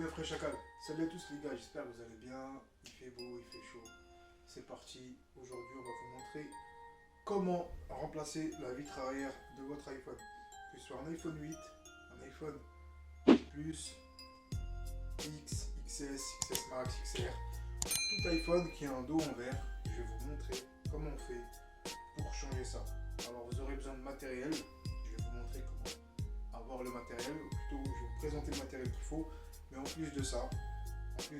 bien frère Chacal. Salut à tous les gars, j'espère que vous allez bien. Il fait beau, il fait chaud. C'est parti. Aujourd'hui, on va vous montrer comment remplacer la vitre arrière de votre iPhone. Que ce soit un iPhone 8, un iPhone Plus, X, XS, XS Max, XR. Tout iPhone qui a un dos en verre. Je vais vous montrer comment on fait pour changer ça. Alors vous aurez besoin de matériel. Je vais vous montrer comment avoir le matériel. Ou plutôt, je vais vous présenter le matériel qu'il faut. Mais en plus de ça, je vais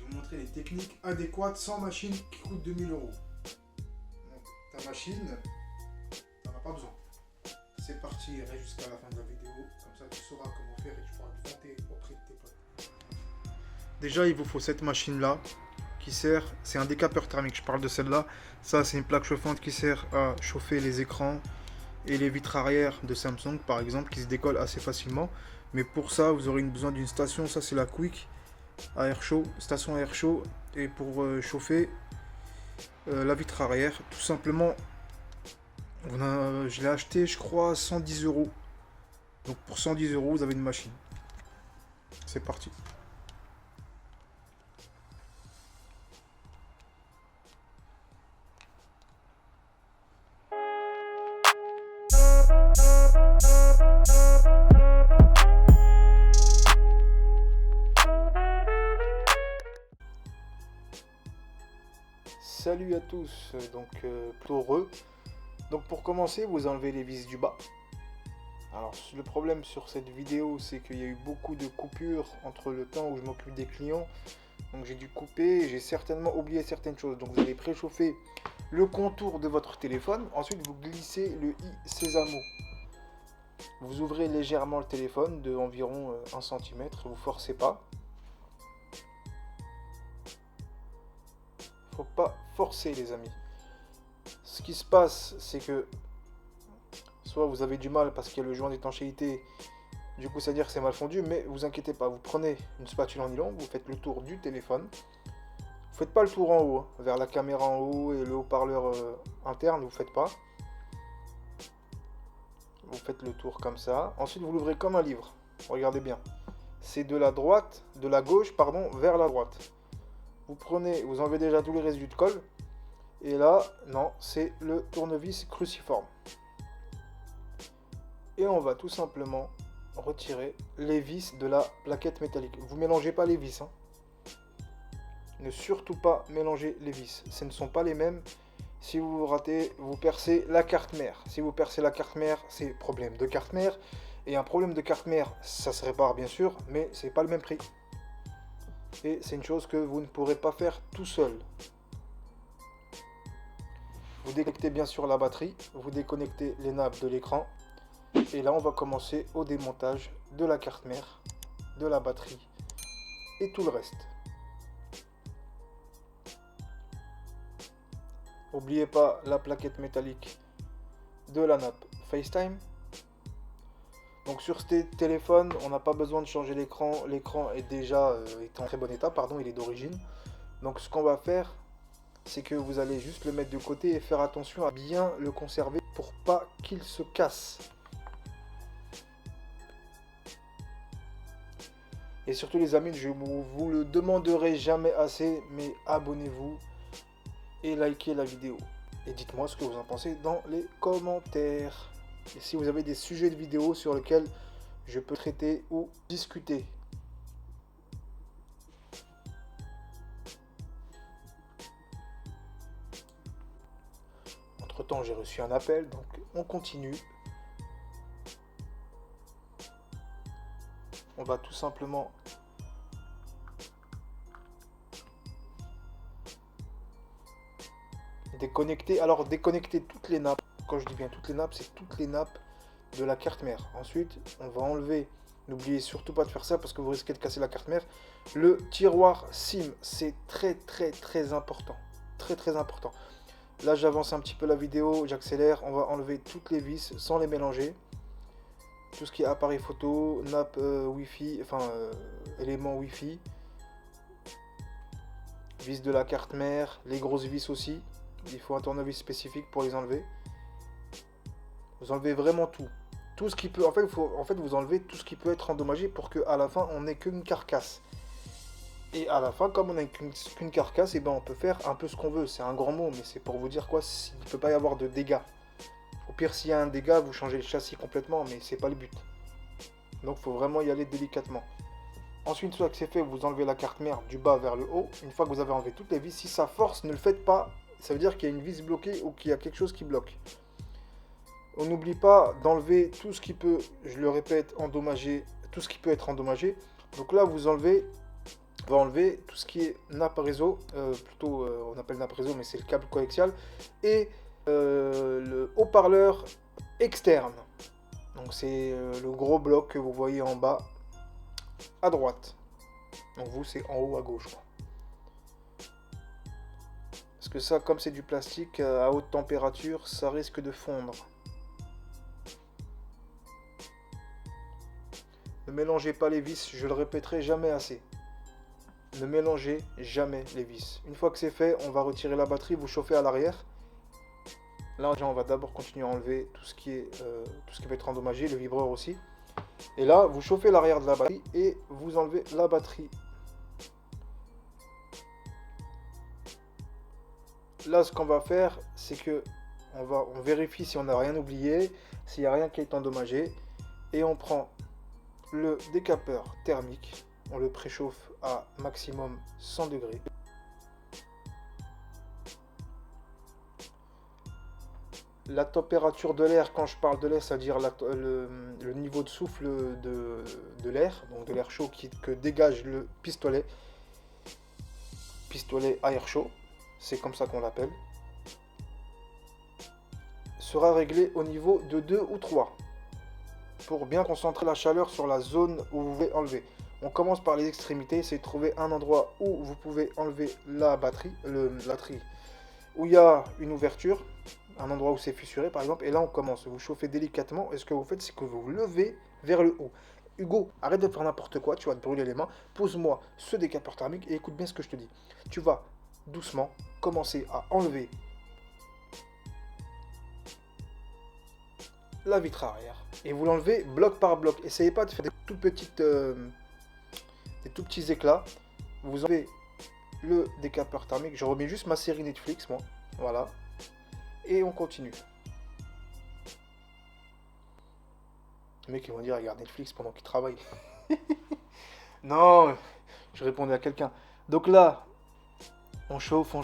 vous montrer les techniques adéquates sans machine qui coûte 2000 euros. Donc, ta machine, t'en as pas besoin. C'est parti, reste jusqu'à la fin de la vidéo. Comme ça, tu sauras comment faire et tu pourras te vanter auprès de tes potes. Déjà, il vous faut cette machine-là qui sert, c'est un décapeur thermique. Je parle de celle-là. Ça, c'est une plaque chauffante qui sert à chauffer les écrans et les vitres arrière de Samsung, par exemple, qui se décollent assez facilement. Mais pour ça, vous aurez besoin d'une station. Ça, c'est la Quick à air chaud, station à air chaud. Et pour chauffer la vitre arrière, tout simplement, je l'ai acheté, je crois, 110 euros. Donc pour 110 euros, vous avez une machine. C'est parti. Salut à tous, donc plutôt heureux. Donc pour commencer, vous enlevez les vis du bas. Alors le problème sur cette vidéo, c'est qu'il y a eu beaucoup de coupures entre le temps où je m'occupe des clients. Donc j'ai dû couper, j'ai certainement oublié certaines choses. Donc vous allez préchauffer le contour de votre téléphone. Ensuite vous glissez le i Sésamo. Vous ouvrez légèrement le téléphone de environ 1 cm, vous forcez pas. Faut pas forcer les amis. Ce qui se passe, c'est que soit vous avez du mal parce qu'il y a le joint d'étanchéité, du coup ça veut dire que c'est mal fondu, mais vous inquiétez pas, vous prenez une spatule en nylon, vous faites le tour du téléphone. Vous faites pas le tour en haut, hein, vers la caméra en haut et le haut-parleur interne, vous faites pas. Vous faites le tour comme ça. Ensuite vous l'ouvrez comme un livre. Regardez bien. C'est de la gauche, pardon, vers la droite. Vous prenez, vous enlevez déjà tous les résidus de colle. Et là, non, c'est le tournevis cruciforme. Et on va tout simplement retirer les vis de la plaquette métallique. Vous mélangez pas les vis. Hein. Ne surtout pas mélanger les vis. Ce ne sont pas les mêmes. Si vous ratez, vous percez la carte mère. Si vous percez la carte mère, c'est problème de carte mère. Et un problème de carte mère, ça se répare bien sûr, mais c'est pas le même prix. Et c'est une chose que vous ne pourrez pas faire tout seul. Vous déconnectez bien sûr la batterie, vous déconnectez les nappes de l'écran. Et là on va commencer au démontage de la carte mère, de la batterie et tout le reste. N'oubliez pas la plaquette métallique de la nappe FaceTime. Donc sur ce téléphone, on n'a pas besoin de changer l'écran. L'écran est déjà est en très bon état, pardon, il est d'origine. Donc ce qu'on va faire, c'est que vous allez juste le mettre de côté et faire attention à bien le conserver pour pas qu'il se casse. Et surtout les amis, je vous le demanderai jamais assez, mais abonnez-vous et likez la vidéo. Et dites-moi ce que vous en pensez dans les commentaires. Et si vous avez des sujets de vidéos sur lesquels je peux traiter ou discuter. Entre temps, j'ai reçu un appel, donc on continue. On va tout simplement déconnecter. Alors déconnecter toutes les nappes. Quand je dis bien toutes les nappes, c'est toutes les nappes de la carte mère. Ensuite, on va enlever, n'oubliez surtout pas de faire ça parce que vous risquez de casser la carte mère, le tiroir SIM. C'est très important. Très important. Là, j'avance un petit peu la vidéo, j'accélère. On va enlever toutes les vis sans les mélanger. Tout ce qui est appareil photo, nappe Wi-Fi, enfin éléments Wi-Fi, vis de la carte mère, les grosses vis aussi. Il faut un tournevis spécifique pour les enlever. Vous enlevez vraiment tout. tout ce qui peut, en fait, vous enlevez tout ce qui peut être endommagé pour qu'à la fin, on n'ait qu'une carcasse. Et à la fin, comme on n'a qu'une carcasse, et ben on peut faire un peu ce qu'on veut. C'est un grand mot, mais c'est pour vous dire quoi, il ne peut pas y avoir de dégâts. Au pire, s'il y a un dégât, vous changez le châssis complètement, mais c'est pas le but. Donc, il faut vraiment y aller délicatement. Ensuite, une fois que c'est fait, vous enlevez la carte mère du bas vers le haut. Une fois que vous avez enlevé toutes les vis, si ça force, ne le faites pas. Ça veut dire qu'il y a une vis bloquée ou qu'il y a quelque chose qui bloque. On n'oublie pas d'enlever tout ce qui peut, je le répète, endommager, tout ce qui peut être endommagé. Donc là, vous enlevez, on va enlever tout ce qui est nappe réseau, on appelle nappe réseau, mais c'est le câble coaxial, et le haut-parleur externe. Donc c'est le gros bloc que vous voyez en bas à droite. Donc vous, c'est en haut à gauche, quoi. Parce que ça, comme c'est du plastique, à haute température, ça risque de fondre. Ne mélangez pas les vis, je le répéterai jamais assez. Ne mélangez jamais les vis. Une fois que c'est fait, on va retirer la batterie, vous chauffez à l'arrière. Là, on va d'abord continuer à enlever tout ce qui va être endommagé, le vibreur aussi. Et là, vous chauffez l'arrière de la batterie et vous enlevez la batterie. Là, ce qu'on va faire, c'est que on vérifie si on n'a rien oublié, s'il n'y a rien qui est endommagé. Et on prend le décapeur thermique, on le préchauffe à maximum 100 degrés. La température de l'air, quand je parle de l'air, c'est-à-dire le niveau de souffle de l'air, donc de l'air chaud que dégage le pistolet à air chaud, c'est comme ça qu'on l'appelle, sera réglé au niveau de 2 ou 3 pour bien concentrer la chaleur sur la zone où vous voulez enlever. On commence par les extrémités, c'est de trouver un endroit où vous pouvez enlever la batterie, la tri, où il y a une ouverture, un endroit où c'est fissuré par exemple, et là on commence, vous chauffez délicatement, et ce que vous faites c'est que vous vous levez vers le haut. Hugo, arrête de faire n'importe quoi, tu vas te brûler les mains, pose-moi ce décapeur thermique et écoute bien ce que je te dis. Tu vas doucement commencer à enlever la vitre arrière, et vous l'enlevez bloc par bloc, essayez pas de faire des tout petits éclats, vous enlevez le décapeur thermique, je remets juste ma série Netflix moi, voilà. Et on continue. Les mecs ils vont dire regarde Netflix pendant qu'il travaille. Non, je répondais à quelqu'un. Donc là, on chauffe, et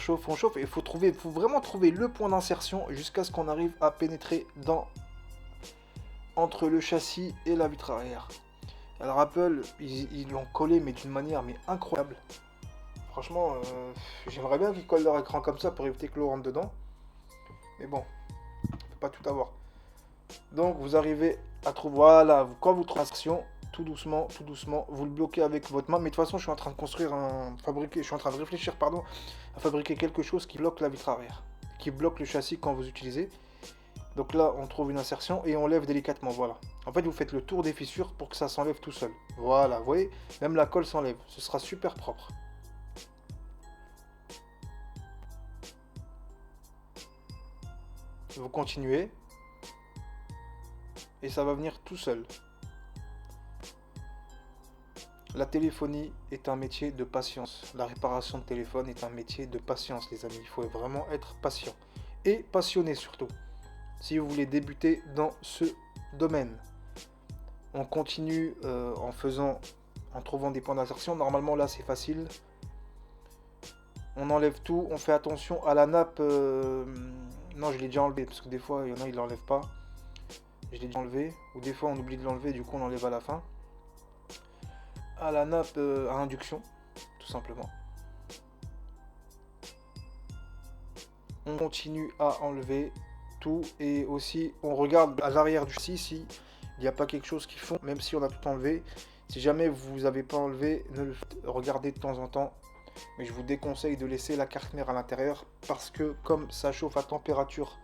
il faut vraiment trouver le point d'insertion jusqu'à ce qu'on arrive à pénétrer entre le châssis et la vitre arrière. Alors Apple, ils l'ont collé mais d'une manière incroyable. Franchement, j'aimerais bien qu'ils collent leur écran comme ça pour éviter que l'eau rentre dedans. Mais bon, on peut pas tout avoir. Donc vous arrivez à trouver, voilà, quand vous trouvez l'insertion, tout doucement, vous le bloquez avec votre main. Mais de toute façon, je suis en train de réfléchir, à fabriquer quelque chose qui bloque la vitre arrière, qui bloque le châssis quand vous utilisez. Donc là, on trouve une insertion et on lève délicatement, voilà. En fait, vous faites le tour des fissures pour que ça s'enlève tout seul. Voilà, vous voyez, même la colle s'enlève, ce sera super propre. Vous continuez et ça va venir tout seul. La téléphonie est un métier de patience. La réparation de téléphone est un métier de patience, les amis. Il faut vraiment être patient et passionné surtout. Si vous voulez débuter dans ce domaine, on continue en trouvant des points d'insertion. Normalement là c'est facile. On enlève tout, on fait attention à la nappe. Non, je l'ai déjà enlevé parce que des fois il y en a ils l'enlèvent pas. Je l'ai déjà enlevé, ou des fois on oublie de l'enlever, du coup on l'enlève à la fin. À la nappe à induction, tout simplement. On continue à enlever tout et aussi on regarde à l'arrière du châssis s'il n'y a pas quelque chose qui fond, même si on a tout enlevé. Si jamais vous n'avez pas enlevé, regardez de temps en temps. Mais je vous déconseille de laisser la carte mère à l'intérieur parce que comme ça chauffe à température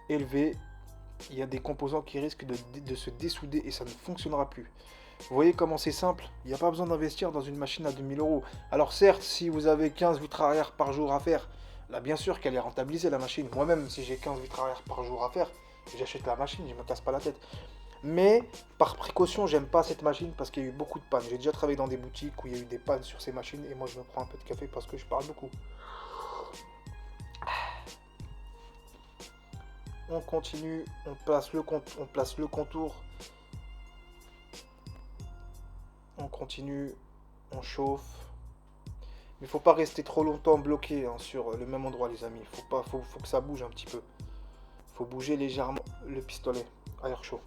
élevée, il y a des composants qui risquent de se dessouder et ça ne fonctionnera plus. Vous voyez comment c'est simple, il n'y a pas besoin d'investir dans une machine à 2000 €. Alors certes, si vous avez 15 vitres arrière par jour à faire, là bien sûr qu'elle est rentabilisée la machine. Moi-même, si j'ai 15 vitres arrière par jour à faire, j'achète la machine, je ne me casse pas la tête. Mais par précaution, j'aime pas cette machine parce qu'il y a eu beaucoup de pannes. J'ai déjà travaillé dans des boutiques où il y a eu des pannes sur ces machines et moi je me prends un peu de café parce que je parle beaucoup. On continue, on place le contour, on continue, on chauffe. Mais il faut pas rester trop longtemps bloqué hein, sur le même endroit les amis. Faut que ça bouge un petit peu. Faut bouger légèrement le pistolet à air chaud.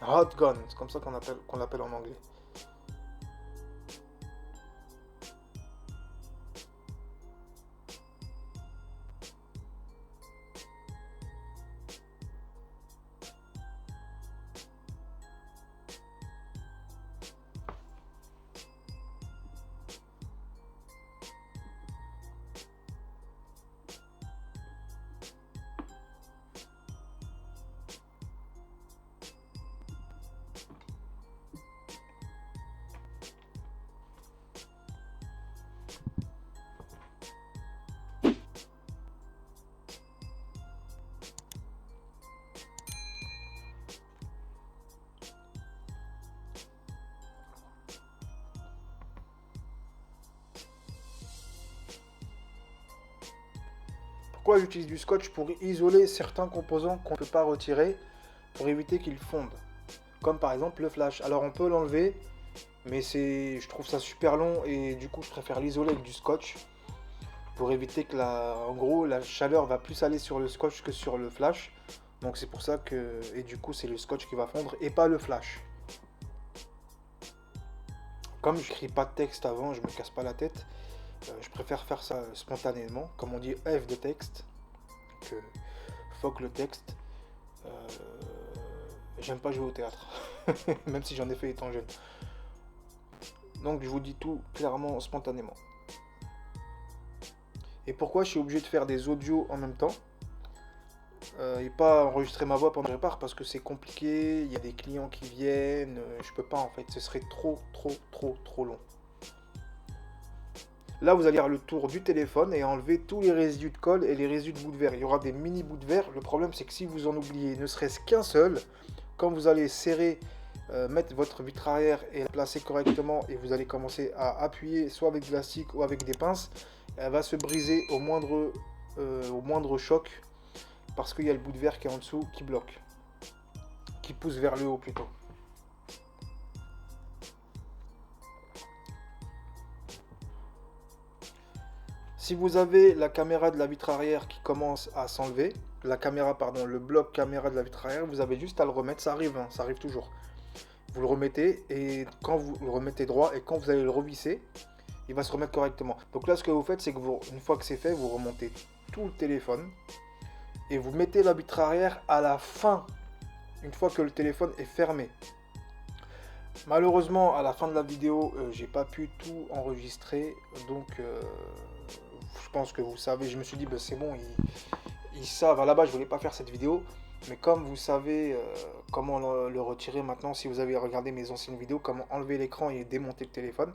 Hot gun, c'est comme ça qu'on l'appelle en anglais. Pourquoi j'utilise du scotch? Pour isoler certains composants qu'on ne peut pas retirer pour éviter qu'ils fondent. Comme par exemple le flash. Alors on peut l'enlever, mais je trouve ça super long et du coup je préfère l'isoler avec du scotch pour éviter que en gros la chaleur va plus aller sur le scotch que sur le flash. Donc c'est pour ça que, et du coup c'est le scotch qui va fondre et pas le flash. Comme je n'écris pas de texte avant, je me casse pas la tête. Je préfère faire ça spontanément, comme on dit F de texte, que fuck le texte. Euh, J'aime pas jouer au théâtre, même si j'en ai fait étant jeune. Donc je vous dis tout clairement, spontanément. Et pourquoi je suis obligé de faire des audios en même temps et pas enregistrer ma voix pendant que je répare parce que c'est compliqué, il y a des clients qui viennent, je peux pas en fait, ce serait trop long. Là, vous allez faire le tour du téléphone et enlever tous les résidus de colle et les résidus de bout de verre. Il y aura des mini bouts de verre. Le problème, c'est que si vous en oubliez ne serait-ce qu'un seul, quand vous allez serrer, mettre votre vitre arrière et la placer correctement et vous allez commencer à appuyer soit avec de l'élastique ou avec des pinces, elle va se briser au moindre choc parce qu'il y a le bout de verre qui est en dessous qui bloque, qui pousse vers le haut plutôt. Si vous avez la caméra de la vitre arrière qui commence à s'enlever, le bloc caméra de la vitre arrière, vous avez juste à le remettre, ça arrive, hein, ça arrive toujours. Vous le remettez et quand vous le remettez droit et quand vous allez le revisser, il va se remettre correctement. Donc là, ce que vous faites, c'est que une fois que c'est fait, vous remontez tout le téléphone et vous mettez la vitre arrière à la fin, une fois que le téléphone est fermé. Malheureusement, à la fin de la vidéo, j'ai pas pu tout enregistrer, donc je pense que vous savez, je me suis dit, bah, c'est bon, ils savent, à la base je voulais pas faire cette vidéo, mais comme vous savez comment le retirer maintenant, si vous avez regardé mes anciennes vidéos, comment enlever l'écran et démonter le téléphone,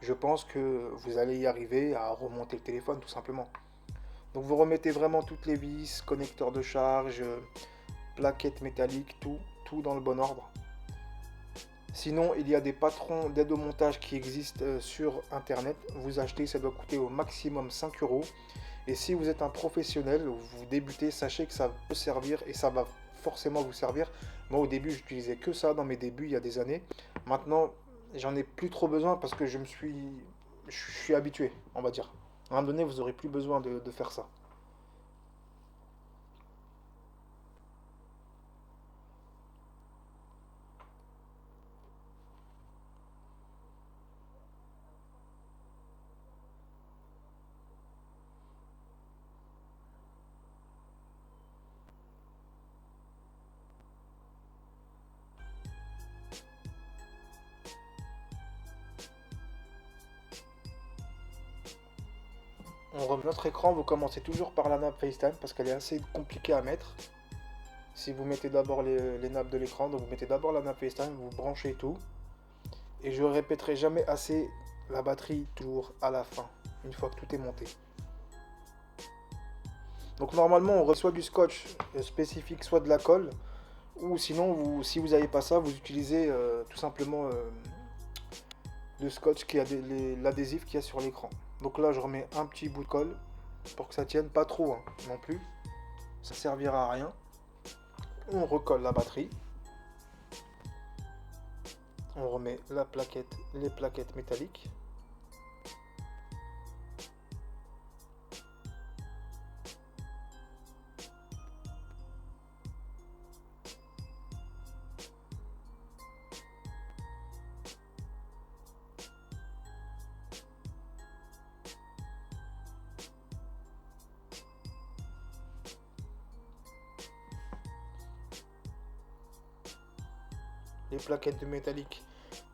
je pense que vous allez y arriver à remonter le téléphone tout simplement. Donc vous remettez vraiment toutes les vis, connecteurs de charge, plaquettes métalliques, tout dans le bon ordre. Sinon, il y a des patrons d'aide au montage qui existent sur internet. Vous achetez, ça doit coûter au maximum 5 euros. Et si vous êtes un professionnel, vous débutez, sachez que ça peut servir et ça va forcément vous servir. Moi, au début, j'utilisais que ça dans mes débuts il y a des années. Maintenant, j'en ai plus trop besoin parce que je suis habitué, on va dire. À un moment donné, vous n'aurez plus besoin de faire ça. On remet notre écran, vous commencez toujours par la nappe FaceTime parce qu'elle est assez compliquée à mettre. Si vous mettez d'abord les nappes de l'écran, donc vous mettez d'abord la nappe FaceTime, vous branchez tout. Et je répéterai jamais assez, la batterie toujours à la fin, une fois que tout est monté. Donc normalement on reçoit du scotch spécifique, soit de la colle, Ou sinon, si vous n'avez pas ça, vous utilisez tout simplement le scotch qui a l'adhésif qu'il y a sur l'écran. Donc là, je remets un petit bout de colle pour que ça tienne, pas trop hein, non plus. Ça servira à rien. On recolle la batterie. On remet les plaquettes métalliques. Les plaquettes de métallique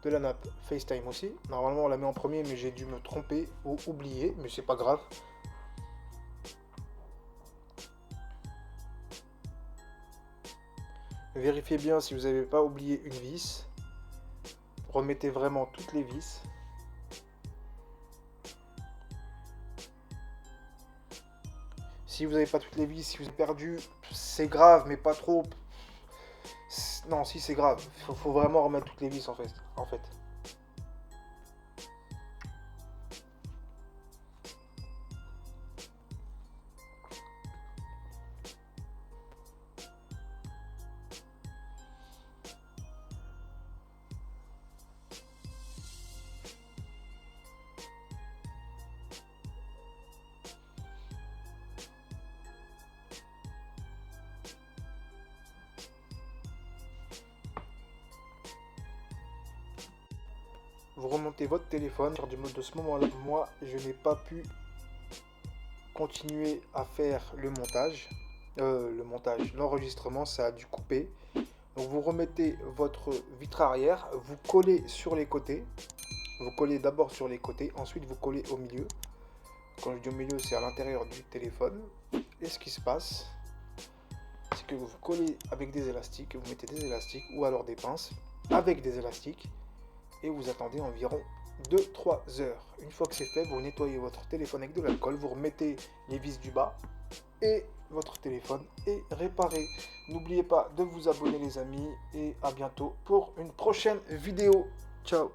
de la nappe FaceTime aussi. Normalement on la met en premier mais j'ai dû me tromper ou oublier, mais c'est pas grave. Vérifiez bien si vous n'avez pas oublié une vis. Remettez vraiment toutes les vis. Si vous n'avez pas toutes les vis, si vous avez perdu, c'est grave mais pas trop. Non, si c'est grave, faut vraiment remettre toutes les vis en fait. Vous remontez votre téléphone. De ce moment-là, moi, je n'ai pas pu continuer à faire l'enregistrement, ça a dû couper. Donc vous remettez votre vitre arrière, vous collez sur les côtés. Vous collez d'abord sur les côtés, ensuite vous collez au milieu. Quand je dis au milieu, c'est à l'intérieur du téléphone. Et ce qui se passe, c'est que vous collez avec des élastiques, vous mettez des élastiques ou alors des pinces avec des élastiques. Et vous attendez environ 2-3 heures. Une fois que c'est fait, vous nettoyez votre téléphone avec de l'alcool, vous remettez les vis du bas et votre téléphone est réparé. N'oubliez pas de vous abonner les amis et à bientôt pour une prochaine vidéo. Ciao.